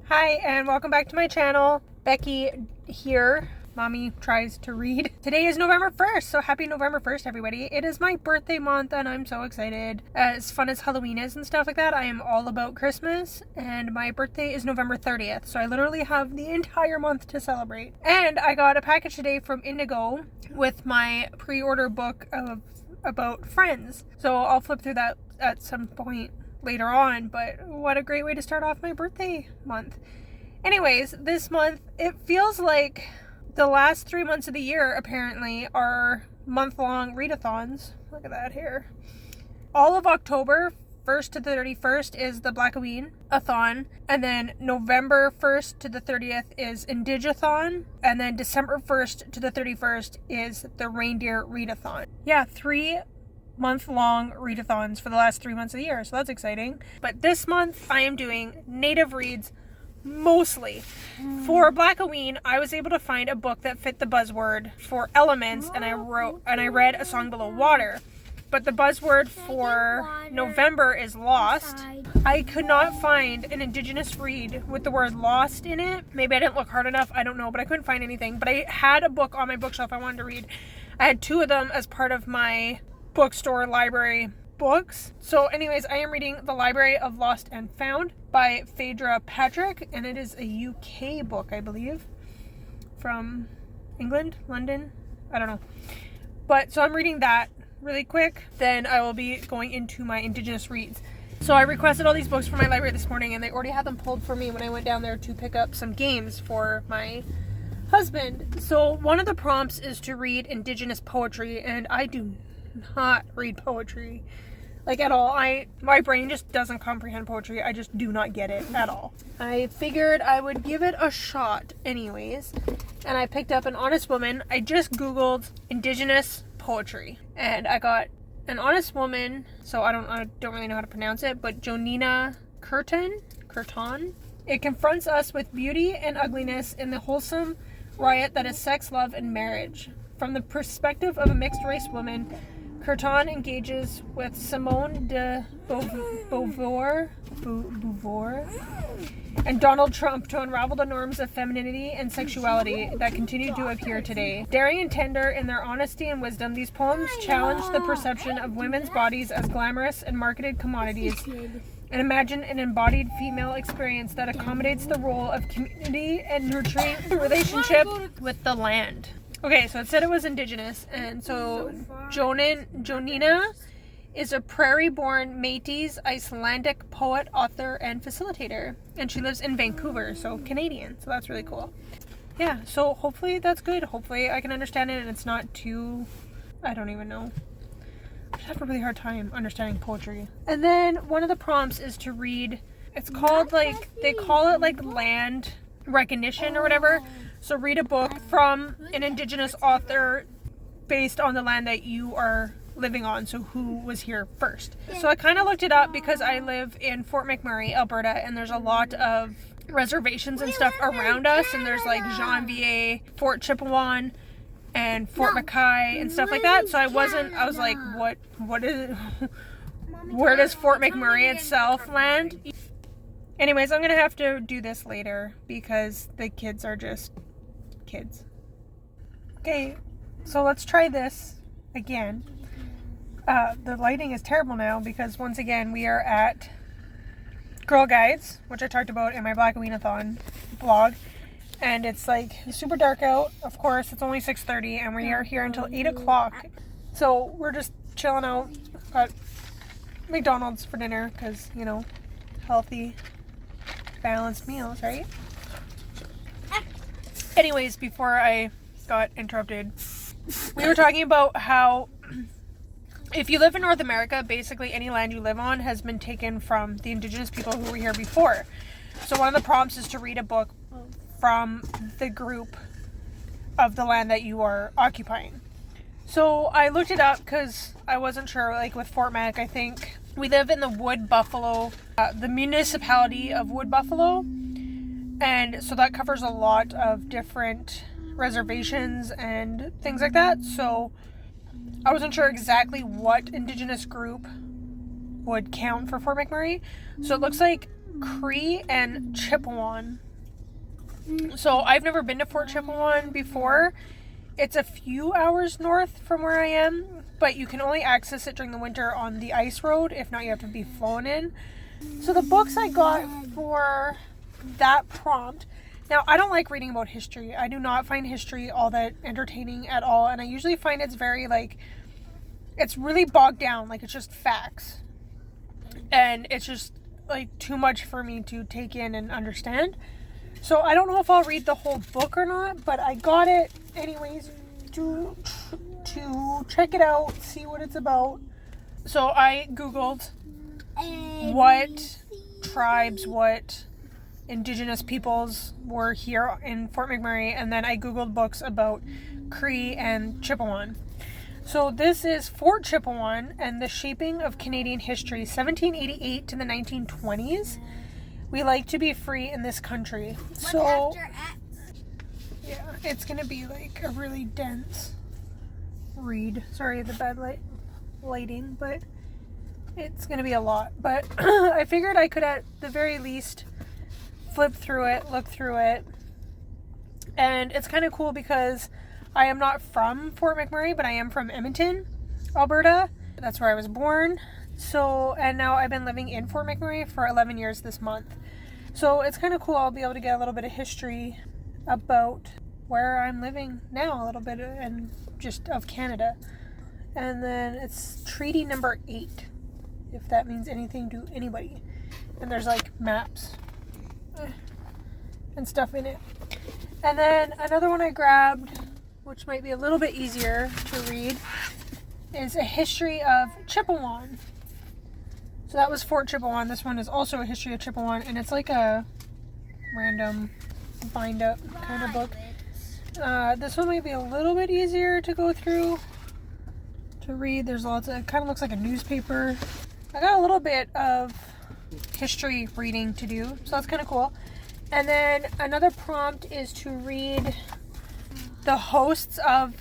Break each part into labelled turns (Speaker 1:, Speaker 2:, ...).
Speaker 1: Hi, and welcome back to my channel. Becky here. Mommy tries to read. Today is November 1st, so happy November 1st, everybody. It is my birthday month, and I'm so excited. As fun as Halloween is and stuff like that, I am all about Christmas, and my birthday is November 30th, so I literally have the entire month to celebrate. And I got a package today from Indigo with my pre-order book about Friends, so I'll flip through that at some point later on, but what a great way to start off my birthday month. Anyways, this month, it feels like the last 3 months of the year, apparently, are month-long readathons. Look at that here. All of October, 1st to the 31st, is the Blackoween-a-thon, and then November 1st to the 30th is Indigathon, and then December 1st to the 31st is the Reindeer Readathon. Yeah, 3 month-long readathons for the last 3 months of the year, so that's exciting. But this month I am doing native reads mostly. For Blackoween, I was able to find a book that fit the buzzword for elements, and I read A Song Below Water. But the buzzword for November is lost. I could not find an Indigenous read with the word lost in it. Maybe I didn't look hard enough, I don't know, but I couldn't find anything. But I had a book on my bookshelf I wanted to read. I had 2 of them as part of my bookstore library books. So anyways, I am reading The Library of Lost and Found by Phaedra Patrick, and it is a UK book, I believe, from England, London, I don't know. But so I'm reading that really quick, then I will be going into my Indigenous reads. So I requested all these books from my library this morning, and they already had them pulled for me when I went down there to pick up some games for my husband. So one of the prompts is to read Indigenous poetry, and I do not read poetry, like, at all. My brain just doesn't comprehend poetry. I just do not get it at all. I figured I would give it a shot anyways, and I picked up An Honest Woman. I just googled Indigenous poetry, and I got An Honest Woman, so I don't really know how to pronounce it, but Jonina Curtin. It confronts us with beauty and ugliness in the wholesome riot that is sex, love, and marriage. From the perspective of a mixed-race woman, Curtin engages with Simone de Beauvoir and Donald Trump to unravel the norms of femininity and sexuality that continue to appear today. Daring and tender in their honesty and wisdom, these poems challenge the perception of women's bodies as glamorous and marketed commodities, and imagine an embodied female experience that accommodates the role of community and nurturing the relationship with the land. Okay, so it said it was Indigenous, and so Jonina is a prairie-born Métis Icelandic poet, author, and facilitator, and she lives in Vancouver, so Canadian, so that's really cool. Yeah, so hopefully that's good. Hopefully I can understand it and it's not too, I don't even know. I just have a really hard time understanding poetry. And then one of the prompts is to read, it's called, like, they call it like land recognition or whatever. So read a book from an Indigenous author based on the land that you are living on. So who was here first. So I kind of looked it up because I live in Fort McMurray, Alberta, and there's a lot of reservations and stuff around us. And there's like Janvier, Fort Chipewyan, and Fort Mackay and stuff like that. So I was like, what is it? Where does Fort McMurray itself land? Anyways, I'm going to have to do this later because the kids are just kids. Okay, so let's try this again. The lighting is terrible now because, once again, we are at Girl Guides, which I talked about in my Blackoween-a-thon blog. And it's like super dark out. Of course, it's only 6:30 and we are here until 8 o'clock. So we're just chilling out. Got McDonald's for dinner because, you know, healthy, balanced meals, right? Anyways, before I got interrupted, we were talking about how if you live in North America, basically any land you live on has been taken from the Indigenous people who were here before. So one of the prompts is to read a book from the group of the land that you are occupying. So I looked it up because I wasn't sure, like with Fort Mac, I think we live in the Wood Buffalo, the municipality of Wood Buffalo, and so that covers a lot of different reservations and things like that. So I wasn't sure exactly what Indigenous group would count for Fort McMurray. So it looks like Cree and Chippewan. So I've never been to Fort Chippewan before. It's a few hours north from where I am, but you can only access it during the winter on the ice road. If not, you have to be flown in. So the books I got for that prompt. Now, I don't like reading about history. I do not find history all that entertaining at all. And I usually find it's very, it's really bogged down. Like, it's just facts. And it's just, too much for me to take in and understand. So I don't know if I'll read the whole book or not, but I got it anyways to check it out, see what it's about. So I Googled what tribes, what Indigenous peoples were here in Fort McMurray, and then I Googled books about Cree and Chippewan. So this is Fort Chippewan and the Shaping of Canadian History, 1788 to the 1920s. We like to be free in this country. So, yeah, it's going to be like a really dense read. Sorry, the bad lighting, but it's going to be a lot. But I figured I could at the very least flip through it, look through it. And it's kind of cool because I am not from Fort McMurray, but I am from Edmonton, Alberta. That's where I was born. So, and now I've been living in Fort McMurray for 11 years this month. So it's kind of cool. I'll be able to get a little bit of history about where I'm living now, a little bit, and just of Canada. And then it's Treaty Number 8, if that means anything to anybody. And there's maps and stuff in it. And then another one I grabbed, which might be a little bit easier to read, is A History of Chippewan. So that was Fort Chippewan. This one is also A History of Chippewan, and it's like a random bind-up kind of book. This one might be a little bit easier to go through, to read. There's lots of, it kind of looks like a newspaper. I got a little bit of history reading to do, so that's kind of cool. And then another prompt is to read the hosts of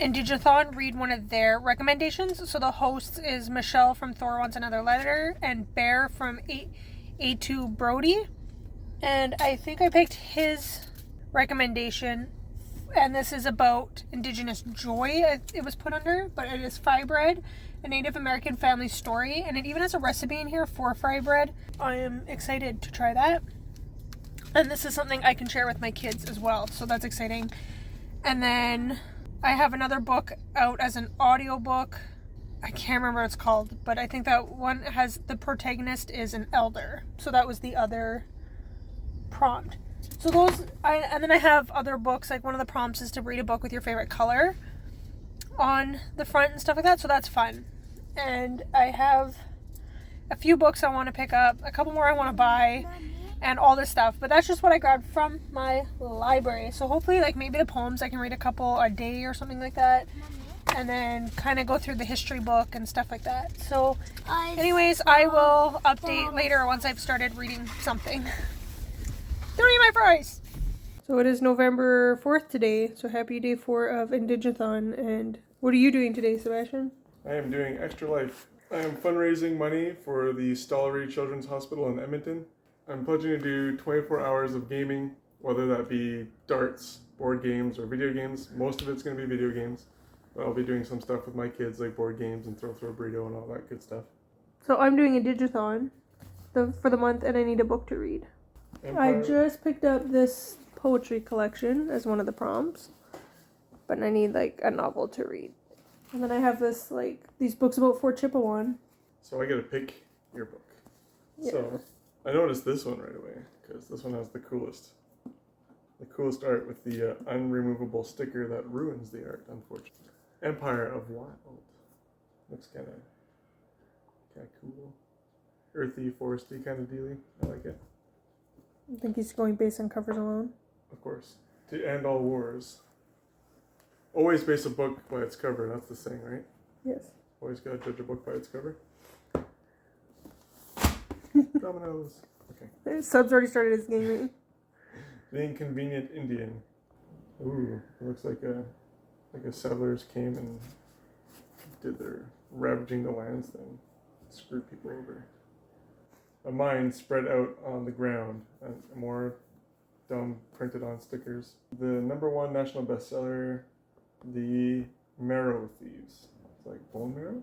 Speaker 1: Indigathon, read one of their recommendations. So the hosts is Michelle from Thor Wants Another Letter and Bear from A2 Brody. And I think I picked his recommendation. And this is about Indigenous joy, it was put under. But it is fry bread, a Native American family story. And it even has a recipe in here for fry bread. I am excited to try that. And this is something I can share with my kids as well. So that's exciting. And then I have another book out as an audiobook. I can't remember what it's called, but I think that one has, the protagonist is an elder. So that was the other prompt. So those, and then I have other books, like one of the prompts is to read a book with your favorite color on the front and stuff like that. So that's fun. And I have a few books I want to pick up, a couple more I want to buy, and all this stuff. But that's just what I grabbed from my library. So hopefully, maybe the poems, I can read a couple a day or something like that. And then kind of go through the history book and stuff like that. So anyways, I will update later once I've started reading something. Don't eat my fries! So it is November 4th today. So happy day 4 of Indigathon. And what are you doing today, Sebastian?
Speaker 2: I am doing Extra Life. I am fundraising money for the Stollery Children's Hospital in Edmonton. I'm pledging to do 24 hours of gaming, whether that be darts, board games, or video games. Most of it's going to be video games, but I'll be doing some stuff with my kids, like board games and throw burrito and all that good stuff.
Speaker 1: So I'm doing a Indigathon for the month, and I need a book to read. I just picked up this poetry collection as one of the prompts, but I need a novel to read. And then I have this these books about Fort Chippewan.
Speaker 2: So I get to pick your book.
Speaker 1: Yeah.
Speaker 2: So I noticed this one right away, because this one has the coolest art with the unremovable sticker that ruins the art, unfortunately. Empire of Wild. Looks kind of cool. Earthy, foresty kind of dealy. I like it.
Speaker 1: I think he's going based on covers alone.
Speaker 2: Of course. To end all wars. Always base a book by its cover, that's the saying, right?
Speaker 1: Yes.
Speaker 2: Always gotta judge a book by its cover. Dominoes. Okay.
Speaker 1: Sub's already started his game.
Speaker 2: The Inconvenient Indian. Ooh, it looks like a settlers came and did their ravaging the lands thing. Screwed people over. of mine spread out on the ground, and more dumb printed on stickers. The #1 national bestseller, The Marrow Thieves. It's like bone marrow?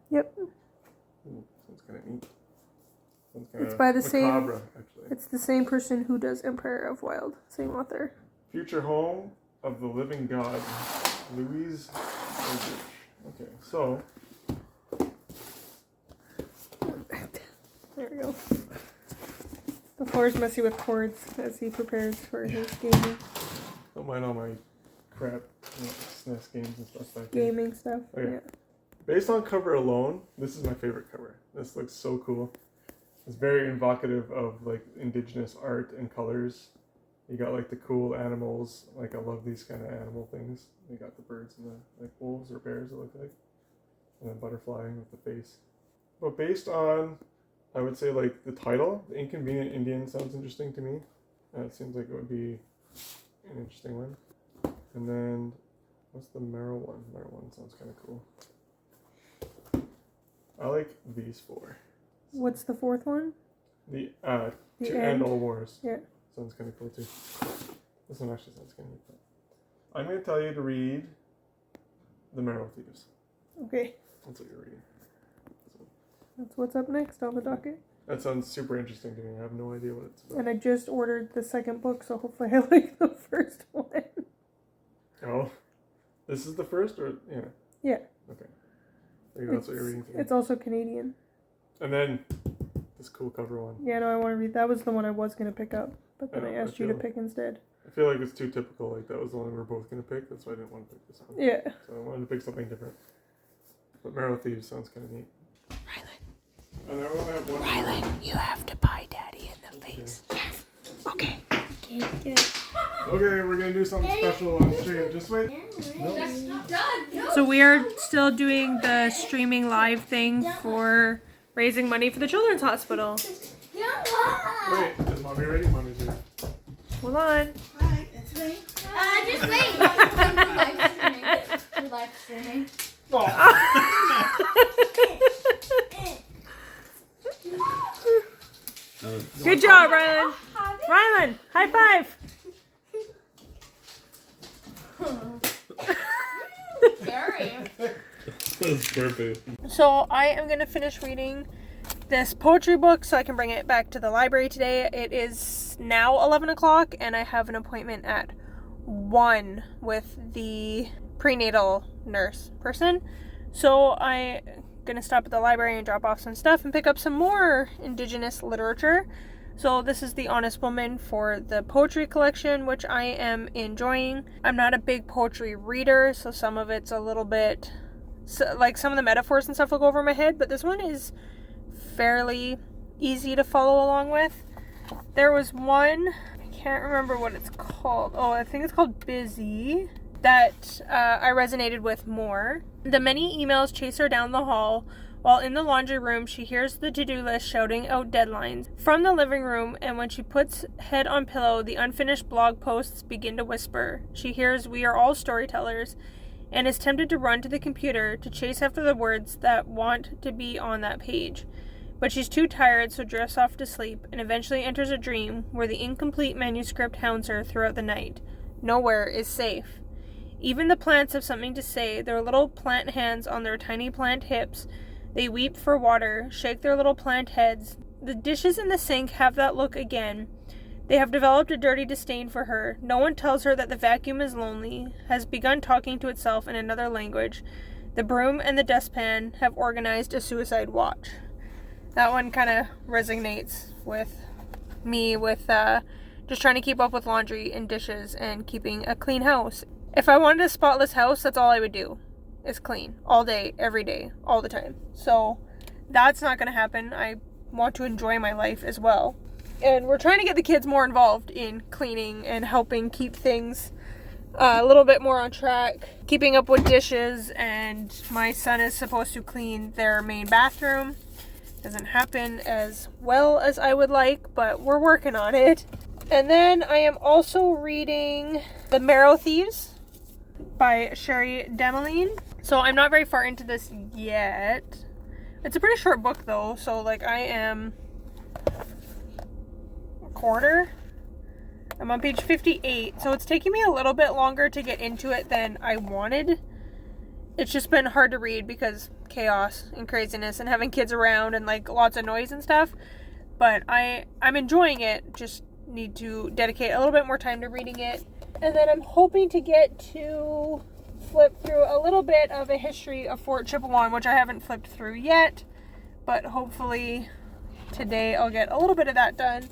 Speaker 1: Yep.
Speaker 2: Ooh, sounds kind of neat. Sounds kind
Speaker 1: It's by the
Speaker 2: macabre,
Speaker 1: same.
Speaker 2: actually.
Speaker 1: It's the same person who does Empire of Wild. Same author.
Speaker 2: Future Home of the Living God, Louise Eldridge. Okay, so
Speaker 1: there we go. The floor's messy with cords as he prepares for his gaming.
Speaker 2: don't mind all my crap, SNES games and stuff like that.
Speaker 1: Gaming stuff.
Speaker 2: Okay.
Speaker 1: Yeah.
Speaker 2: Based on cover alone, this is my favorite cover. This looks so cool. It's very evocative of like indigenous art and colors. You got like the cool animals. Like I love these kind of animal things. You got the birds and the like wolves or bears it look like, and then butterfly with the face. But based on, I would say like the title, The Inconvenient Indian sounds interesting to me. It seems like it would be an interesting one. And then what's the Marrow one? Marrow one sounds kind of cool. I like these four.
Speaker 1: What's the fourth one?
Speaker 2: The
Speaker 1: The
Speaker 2: To
Speaker 1: End.
Speaker 2: End All Wars.
Speaker 1: Yeah.
Speaker 2: Sounds kind of cool too. This one actually sounds kind of neat. I'm going to tell you to read The Marrow Thieves.
Speaker 1: Okay.
Speaker 2: That's what you're reading.
Speaker 1: That's what's up next on the docket.
Speaker 2: That sounds super interesting to me. I have no idea what it's about.
Speaker 1: And I just ordered the second book, so hopefully I like the first one.
Speaker 2: Oh, this is the first, or yeah?
Speaker 1: Yeah.
Speaker 2: Okay. There you go. That's what you're reading today.
Speaker 1: It's also Canadian.
Speaker 2: And then this cool cover one.
Speaker 1: Yeah, no, I want to read. That was the one I was going to pick up, but then I
Speaker 2: I
Speaker 1: asked you to
Speaker 2: feel-
Speaker 1: pick instead.
Speaker 2: I feel like it's too typical. Like that was the one we were both going to pick. That's why I didn't want to pick this one.
Speaker 1: Yeah.
Speaker 2: So I wanted to pick something different. But Marrow Thieves sounds kind of neat.
Speaker 1: Rylan.
Speaker 2: And I only have one.
Speaker 1: Rylan, you have to pie Daddy in the face. Okay.
Speaker 2: Okay, we're going to do something special on stream. Just wait.
Speaker 1: So we are still doing the streaming live thing for raising money for the Children's Hospital.
Speaker 2: Wait, is Mommy ready? Mommy's ready.
Speaker 1: Hold on.
Speaker 3: Just wait. We're live streaming.
Speaker 1: Good job, Rylan. Rylan, high five.
Speaker 3: Scary.
Speaker 2: That's perfect.
Speaker 1: So I am going to finish reading this poetry book so I can bring it back to the library today. It is now 11 o'clock and I have an appointment at 1 with the prenatal nurse person. So I'm going to stop at the library and drop off some stuff and pick up some more Indigenous literature. So this is The Honest Woman for the poetry collection, which I am enjoying. I'm not a big poetry reader, so some of it's a little bit, like some of the metaphors and stuff will go over my head, but this one is fairly easy to follow along with. There was one, I can't remember what it's called. Oh, I think it's called Busy, that I resonated with more. The many emails chase her down the hall. While in the laundry room, she hears the to-do list shouting out deadlines from the living room, and when she puts head on pillow, the unfinished blog posts begin to whisper. She hears "We are all storytellers," and is tempted to run to the computer to chase after the words that want to be on that page. But she's too tired, so drifts off to sleep, and eventually enters a dream where the incomplete manuscript hounds her throughout the night. Nowhere is safe. Even the plants have something to say, their little plant hands on their tiny plant hips. They weep for water, shake their little plant heads. The dishes in the sink have that look again. They have developed a dirty disdain for her. No one tells her that the vacuum is lonely, has begun talking to itself in another language. The broom and the dustpan have organized a suicide watch. That one kind of resonates with me with just trying to keep up with laundry and dishes and keeping a clean house. If I wanted a spotless house, that's all I would do. Is clean all day, every day, all the time. So that's not going to happen. I want to enjoy my life as well. And we're trying to get the kids more involved in cleaning and helping keep things a little bit more on track. Keeping up with dishes, and my son is supposed to clean their main bathroom. Doesn't happen as well as I would like, but we're working on it. And then I am also reading The Marrow Thieves by Sherry Demeline. So I'm not very far into this yet. It's a pretty short book though, so like I am quarter. I'm on page 58, so it's taking me a little bit longer to get into it than I wanted. It's just been hard to read because chaos and craziness and having kids around and like lots of noise and stuff. But I'm enjoying it, just need to dedicate a little bit more time to reading it. And then I'm hoping to get to flip through a little bit of a history of Fort Chippewa, which I haven't flipped through yet. But hopefully today I'll get a little bit of that done.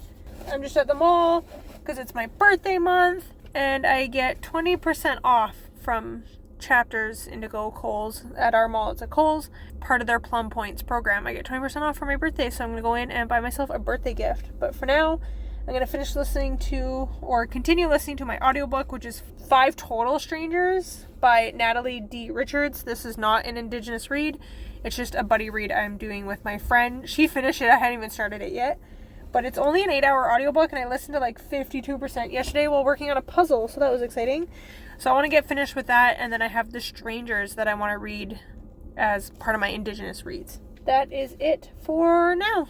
Speaker 1: I'm just at the mall because it's my birthday month and I get 20% off from Chapters Indigo Kohl's at our mall. It's a Kohl's, part of their Plum Points program. I get 20% off for my birthday, so I'm going to go in and buy myself a birthday gift. But for now, I'm going to finish listening to, or continue listening to my audiobook, which is 5 Total Strangers by Natalie D. Richards. This is not an Indigenous read. It's just a buddy read I'm doing with my friend. She finished it. I hadn't even started it yet. But it's only an 8-hour audiobook, and I listened to like 52% yesterday while working on a puzzle, so that was exciting. So I want to get finished with that, and then I have The Strangers that I want to read as part of my Indigenous reads. That is it for now.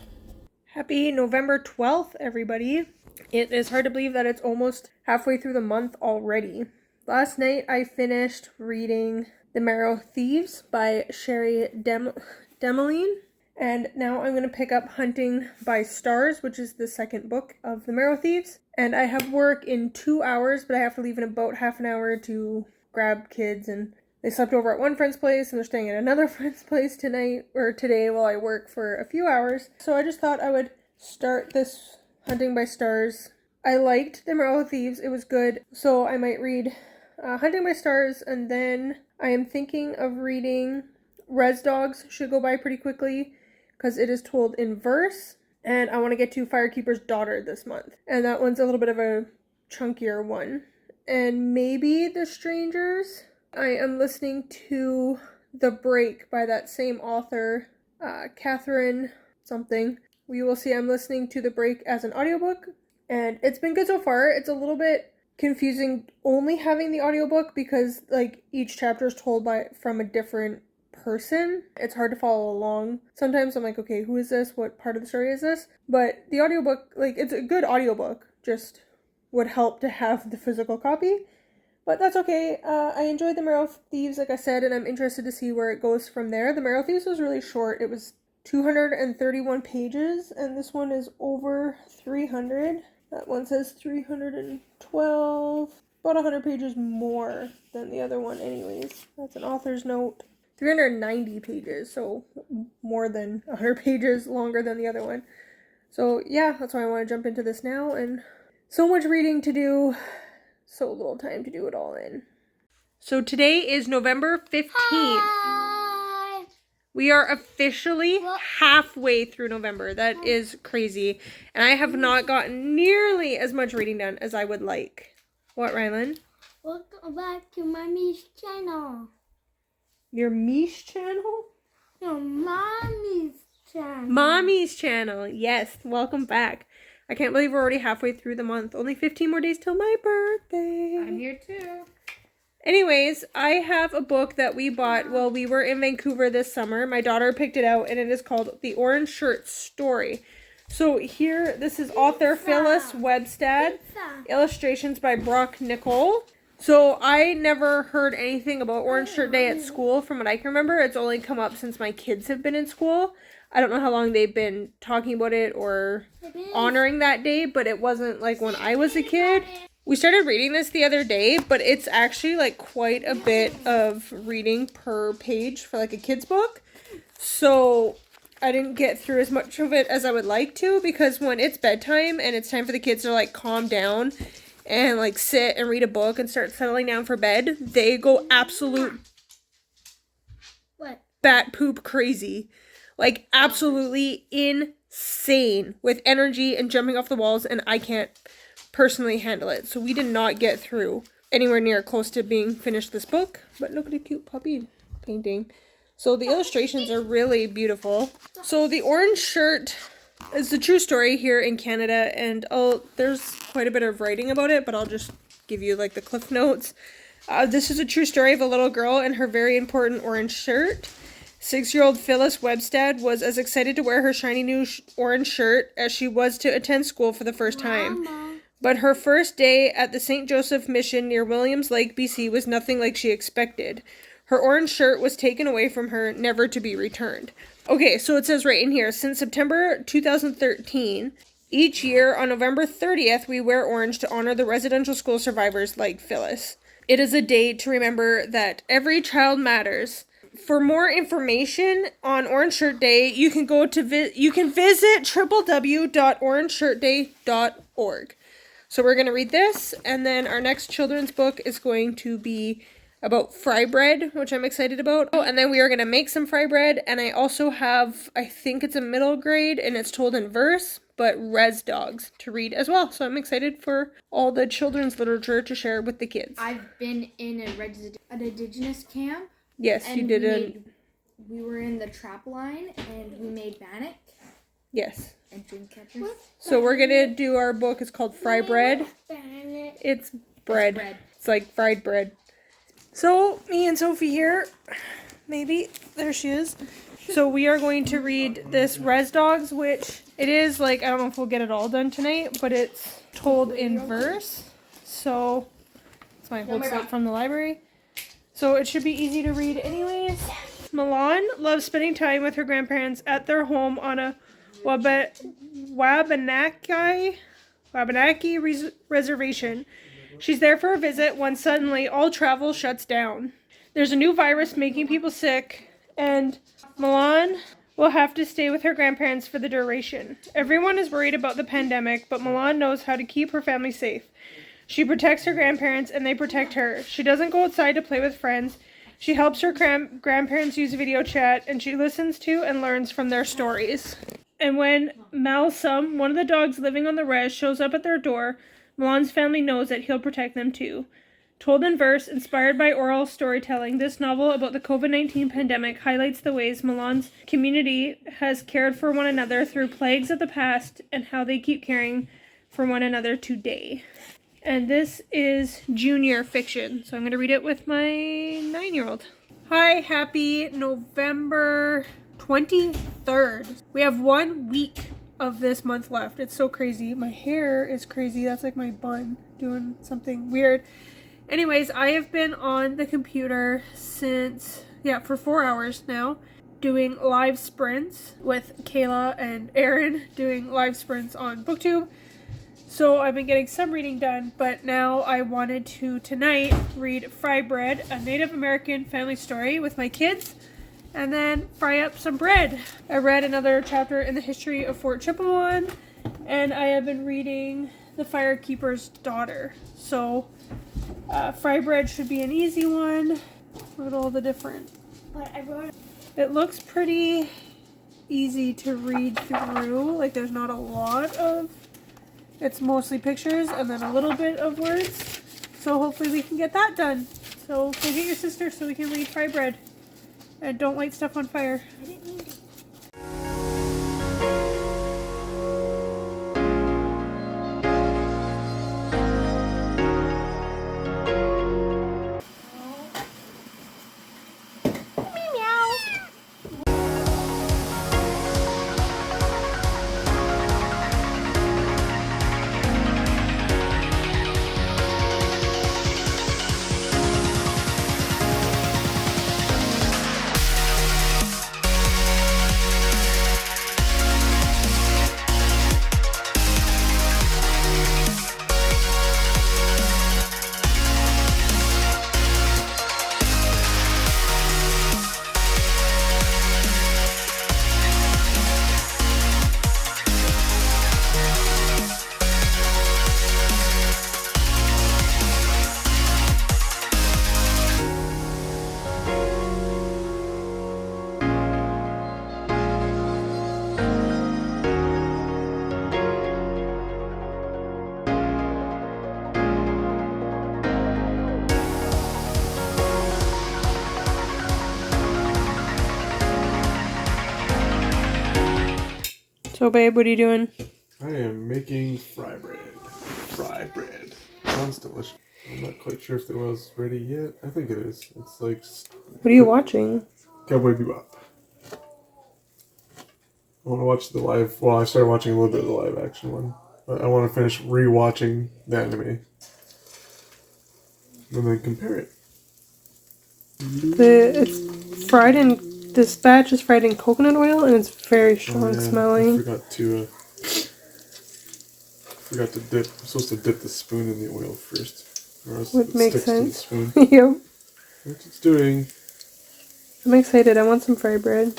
Speaker 1: Happy November 12th, everybody. It is hard to believe that it's almost halfway through the month already. Last night I finished reading The Marrow Thieves by Sherry Demeline. And now I'm going to pick up Hunting by Stars, which is the second book of The Marrow Thieves. And I have work in 2 hours, but I have to leave in about half an hour to grab kids. And they slept over at one friend's place, and they're staying at another friend's place tonight, or today, while I work for a few hours. So I just thought I would start this Hunting by Stars. I liked The Marrow Thieves. It was good. So I might read Hunting by Stars, and then I am thinking of reading Res Dogs. Should go by pretty quickly, because it is told in verse, and I want to get to Firekeeper's Daughter this month. And that one's a little bit of a chunkier one. And maybe The Strangers. I am listening to The Break by that same author, Catherine something. We will see. I'm listening to The Break as an audiobook, and it's been good so far. It's a little bit confusing only having the audiobook because like each chapter is told from a different person. It's hard to follow along. Sometimes I'm like, okay, who is this? What part of the story is this? But the audiobook, like, it's a good audiobook. Just would help to have the physical copy. But that's okay. I enjoyed The Marrow Thieves, like I said, and I'm interested to see where it goes from there. The Marrow Thieves was really short. It was 231 pages, and this one is over 300. That one says 312. About 100 pages more than the other one anyways. That's an author's note. 390 pages, so more than 100 pages longer than the other one. So yeah, that's why I want to jump into this now, and so much reading to do, so little time to do it all in. So today is November 15th.
Speaker 3: Hi.
Speaker 1: We are officially halfway through November. That is crazy. And I have not gotten nearly as much reading done as I would like. What, Rylan?
Speaker 3: Welcome back to Mommy's channel.
Speaker 1: Your Mish channel?
Speaker 3: No, Mommy's channel.
Speaker 1: Mommy's channel. Yes, welcome back. I can't believe we're already halfway through the month. Only 15 more days till my birthday.
Speaker 3: I'm here too.
Speaker 1: Anyways, I have a book that we bought while we were in Vancouver this summer. My daughter picked it out, and it is called The Orange Shirt Story. So here, this is author Phyllis Webstad. Illustrations by Brock Nicole. So I never heard anything about Orange Shirt Day at school from what I can remember. It's only come up since my kids have been in school. I don't know how long they've been talking about it or honoring that day, but it wasn't like when I was a kid. We started reading this the other day, but it's actually like quite a bit of reading per page for like a kid's book. So I didn't get through as much of it as I would like to, because when it's bedtime and it's time for the kids to like calm down and like sit and read a book and start settling down for bed, they go absolute bat poop crazy. Like absolutely insane with energy and jumping off the walls, and I can't personally handle it. So we did not get through anywhere near close to being finished this book. But look at the cute puppy painting. So the illustrations are really beautiful. So The Orange Shirt is the true story here in Canada, and there's quite a bit of writing about it, but I'll just give you like the cliff notes. This is a true story of a little girl and her very important orange shirt. 6-year-old Phyllis Webstad was as excited to wear her shiny new orange shirt as she was to attend school for the first time.
Speaker 3: Mama.
Speaker 1: But her first day at the St. Joseph Mission near Williams Lake, BC was nothing like she expected. Her orange shirt was taken away from her, never to be returned. Okay, so it says right in here, since September 2013, each year on November 30th, we wear orange to honor the residential school survivors like Phyllis. It is a day to remember that every child matters. For more information on Orange Shirt Day, you can go to you can visit www.orangeshirtday.org. So we're going to read this, and then our next children's book is going to be about fry bread, which I'm excited about. Oh, and then we are going to make some fry bread, and I also have, I think it's a middle grade, and it's told in verse, but res dogs to read as well. So I'm excited for all the children's literature to share with the kids.
Speaker 4: I've been in an indigenous camp.
Speaker 1: Yes,
Speaker 4: and
Speaker 1: you did.
Speaker 4: We were in the trap line, and we made bannock.
Speaker 1: Yes.
Speaker 4: And dream catchers.
Speaker 1: So we're going to do our book. It's called Fry Bread. It's bread. It's like fried bread. So me and Sophie here, maybe, there she is. So we are going to read this Res Dogs, which it is like, I don't know if we'll get it all done tonight, but it's told in verse. So it's my whole slip from the library. So it should be easy to read anyways. Milan loves spending time with her grandparents at their home on a Wabanaki reservation. She's there for a visit when suddenly all travel shuts down. There's a new virus making people sick, and Milan will have to stay with her grandparents for the duration. Everyone is worried about the pandemic, but Milan knows how to keep her family safe. She protects her grandparents, and they protect her. She doesn't go outside to play with friends. She helps her grandparents use video chat, and she listens to and learns from their stories. And when Malsum, one of the dogs living on the res, shows up at their door, Milan's family knows that he'll protect them too. Told in verse, inspired by oral storytelling, this novel about the COVID-19 pandemic highlights the ways Milan's community has cared for one another through plagues of the past and how they keep caring for one another today. And this is junior fiction, so I'm going to read it with my 9-year-old. Hi, happy November 23rd. We have 1 week of this month left. It's so crazy. My hair is crazy. That's like my bun doing something weird. Anyways, I have been on the computer since, for 4 hours now, doing live sprints with Kayla and Aaron, doing live sprints on BookTube. So I've been getting some reading done, but now I wanted to tonight read Fry Bread, a Native American family story with my kids, and then fry up some bread. I read another chapter in the history of Fort Chippewa, and I have been reading The Firekeeper's Daughter. So fry bread should be an easy one. Look at all the different. It looks pretty easy to read through. Like there's not a lot of. It's mostly pictures and then a little bit of words. So hopefully we can get that done. So go get your sister so we can read Fry Bread. And don't light stuff on fire.
Speaker 3: I didn't mean to.
Speaker 1: So babe, what are you doing?
Speaker 2: I am making fry bread. Fried bread. Sounds delicious. I'm not quite sure if it was ready yet. I think it is. It's like...
Speaker 1: What are you watching?
Speaker 2: Cowboy Bebop. I want to watch the live. Well, I started watching a little bit of the live action one, but I want to finish rewatching the anime and then compare it.
Speaker 1: It's fried in. This batch is fried in coconut oil, and it's very strong
Speaker 2: I
Speaker 1: smelling.
Speaker 2: forgot to dip. I'm supposed to dip the spoon in the oil first, or else
Speaker 1: Would
Speaker 2: it
Speaker 1: make
Speaker 2: sticks
Speaker 1: sense.
Speaker 2: to the spoon.
Speaker 1: Yep.
Speaker 2: Which it's doing.
Speaker 1: I'm excited. I want some fried bread.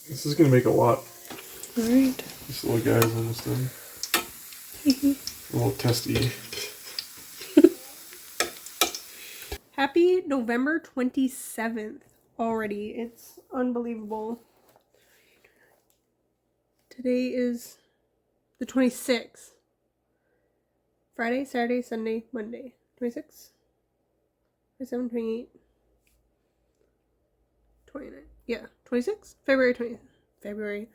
Speaker 2: This is gonna make a lot.
Speaker 1: Alright.
Speaker 2: This little guy's almost done. A little testy.
Speaker 1: Happy November 27th already. It's unbelievable. Today is the 26th. Friday, Saturday, Sunday, Monday. 26? 27, 28. 29. Yeah, 26? February 20th. February.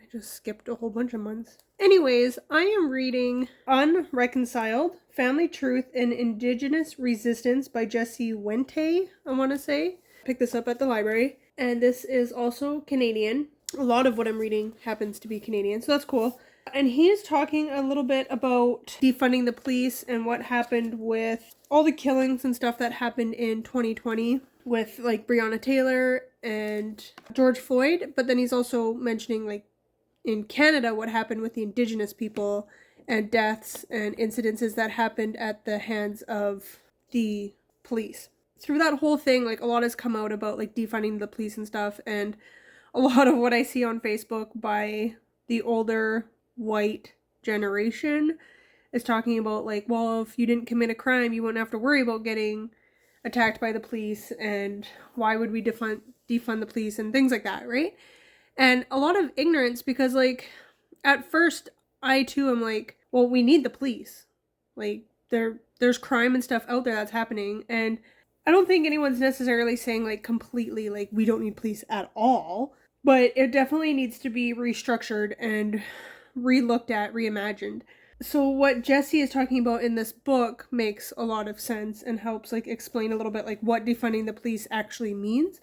Speaker 1: I just skipped a whole bunch of months. Anyways, I am reading Unreconciled, Family Truth and Indigenous Resistance by Jesse Wente, I want to say. Picked this up at the library. And this is also Canadian. A lot of what I'm reading happens to be Canadian, so that's cool. And he's talking a little bit about defunding the police and what happened with all the killings and stuff that happened in 2020 with like Breonna Taylor and George Floyd. But then he's also mentioning like in Canada what happened with the Indigenous people and deaths and incidences that happened at the hands of the police. Through that whole thing, like a lot has come out about like defunding the police and stuff, and a lot of what I see on Facebook by the older white generation is talking about like, well, if you didn't commit a crime, you wouldn't have to worry about getting attacked by the police, and why would we defund the police and things like that, right? And a lot of ignorance, because like at first I too am like, well, we need the police. Like there's crime and stuff out there that's happening, and I don't think anyone's necessarily saying like completely like we don't need police at all, but it definitely needs to be restructured and re-looked at, reimagined. So what Jesse is talking about in this book makes a lot of sense and helps like explain a little bit like what defunding the police actually means.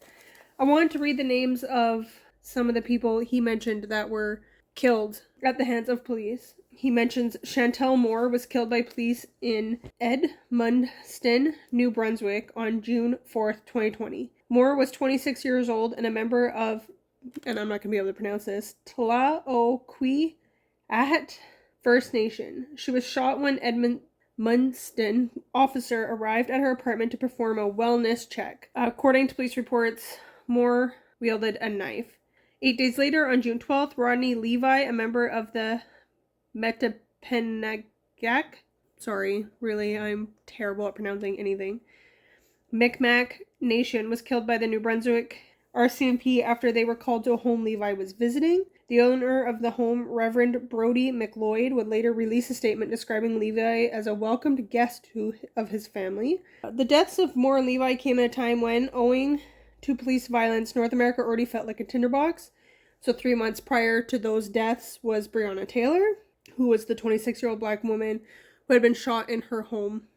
Speaker 1: I wanted to read the names of some of the people he mentioned that were killed at the hands of police. He mentions Chantel Moore was killed by police in Edmundston, New Brunswick on June 4th, 2020. Moore was 26 years old and a member of, and I'm not going to be able to pronounce this, Tlaoquiahat First Nation. She was shot when Edmundston officer arrived at her apartment to perform a wellness check. According to police reports, Moore wielded a knife. 8 days later, on June 12th, Rodney Levi, a member of the Metapenagak, sorry, really, I'm terrible at pronouncing anything, Micmac Nation, was killed by the New Brunswick RCMP after they were called to a home Levi was visiting. The owner of the home, Reverend Brody McLeod, would later release a statement describing Levi as a welcomed guest of his family. The deaths of Moore and Levi came at a time when, owing to police violence, North America already felt like a tinderbox. So 3 months prior to those deaths was Breonna Taylor, who was the 26-year-old black woman who had been shot in her home,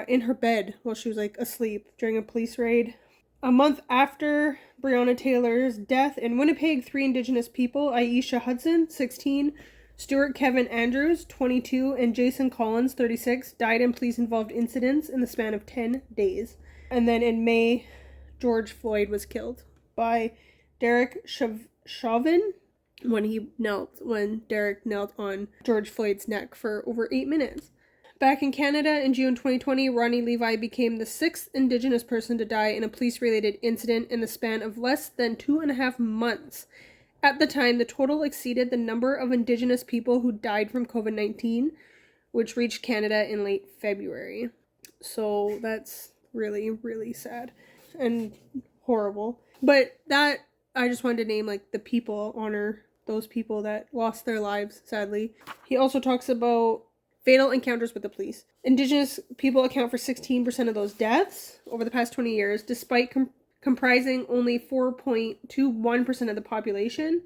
Speaker 1: in her bed while she was like asleep during a police raid. A month after Breonna Taylor's death in Winnipeg, 3 Indigenous people, Aisha Hudson, 16, Stuart Kevin Andrews, 22, and Jason Collins, 36, died in police-involved incidents in the span of 10 days. And then in May, George Floyd was killed by Derek Chauvin when Derek knelt on George Floyd's neck for over 8 minutes. Back in Canada, in June 2020, Ronnie Levi became the 6th Indigenous person to die in a police-related incident in the span of less than 2.5 months. At the time, the total exceeded the number of Indigenous people who died from COVID-19, which reached Canada in late February. So that's really, really sad and horrible. But that, I just wanted to name like the people, honor those people that lost their lives, sadly. He also talks about fatal encounters with the police. Indigenous people account for 16% of those deaths over the past 20 years, despite comprising only 4.21% of the population,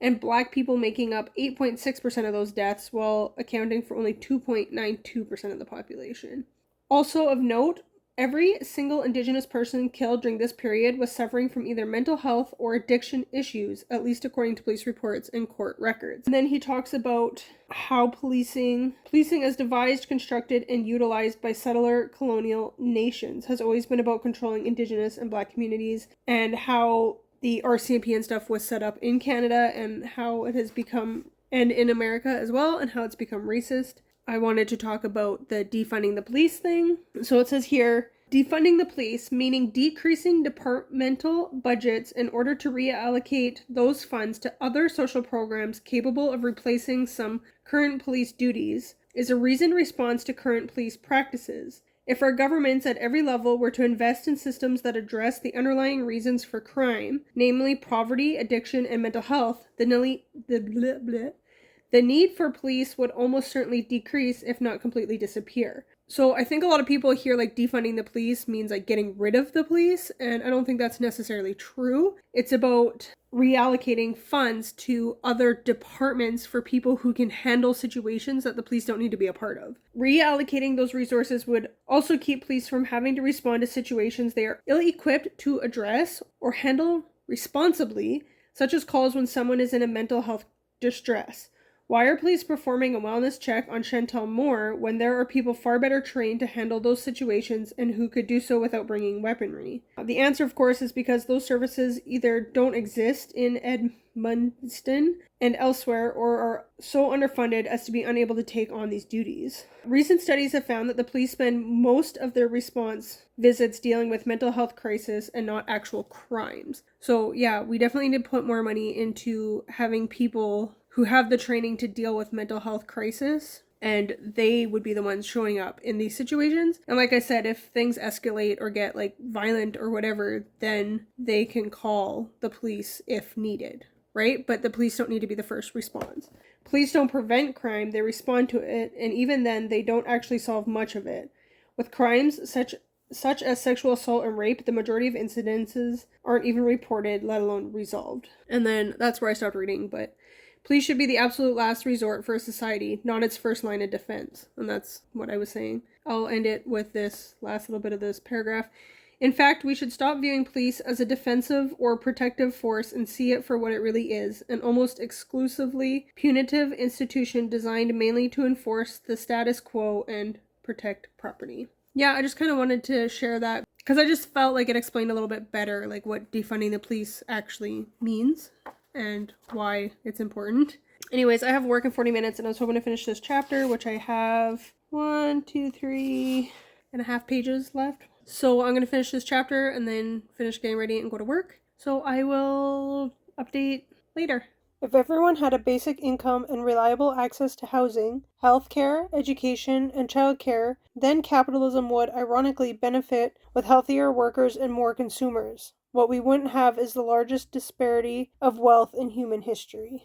Speaker 1: and black people making up 8.6% of those deaths while accounting for only 2.92% of the population. Also of note, every single Indigenous person killed during this period was suffering from either mental health or addiction issues, at least according to police reports and court records. And then he talks about how policing as devised, constructed, and utilized by settler colonial nations has always been about controlling Indigenous and Black communities, and how the RCMP and stuff was set up in Canada and how it has become, and in America as well, and how it's become racist. I wanted to talk about the defunding the police thing. So it says here, defunding the police, meaning decreasing departmental budgets in order to reallocate those funds to other social programs capable of replacing some current police duties, is a reasoned response to current police practices. If our governments at every level were to invest in systems that address the underlying reasons for crime, namely poverty, addiction, and mental health, the need for police would almost certainly decrease, if not completely disappear. So I think a lot of people hear like defunding the police means like getting rid of the police, and I don't think that's necessarily true. It's about reallocating funds to other departments for people who can handle situations that the police don't need to be a part of. Reallocating those resources would also keep police from having to respond to situations they are ill-equipped to address or handle responsibly, such as calls when someone is in a mental health distress. Why are police performing a wellness check on Chantal Moore when there are people far better trained to handle those situations and who could do so without bringing weaponry? The answer, of course, is because those services either don't exist in Edmundston and elsewhere, or are so underfunded as to be unable to take on these duties. Recent studies have found that the police spend most of their response visits dealing with mental health crisis and not actual crimes. So yeah, we definitely need to put more money into having people who have the training to deal with mental health crisis, and they would be the ones showing up in these situations. And like I said, if things escalate or get like violent or whatever, then they can call the police if needed, right? But the police don't need to be the first response. Police don't prevent crime, they respond to it, and even then they don't actually solve much of it. With crimes such as sexual assault and rape, the majority of incidences aren't even reported, let alone resolved. And then that's where I stopped reading, but police should be the absolute last resort for a society, not its first line of defense. And that's what I was saying. I'll end it with this last little bit of this paragraph. In fact, we should stop viewing police as a defensive or protective force and see it for what it really is, an almost exclusively punitive institution designed mainly to enforce the status quo and protect property. Yeah, I just kind of wanted to share that because I just felt like it explained a little bit better like what defunding the police actually means and why it's important. Anyways, I have work in 40 minutes and I was hoping to finish this chapter, which I have 3.5 pages left. So I'm going to finish this chapter and then finish getting ready and go to work. So I will update later. If everyone had a basic income and reliable access to housing, healthcare, education, and childcare, then capitalism would, ironically, benefit with healthier workers and more consumers. What we wouldn't have is the largest disparity of wealth in human history.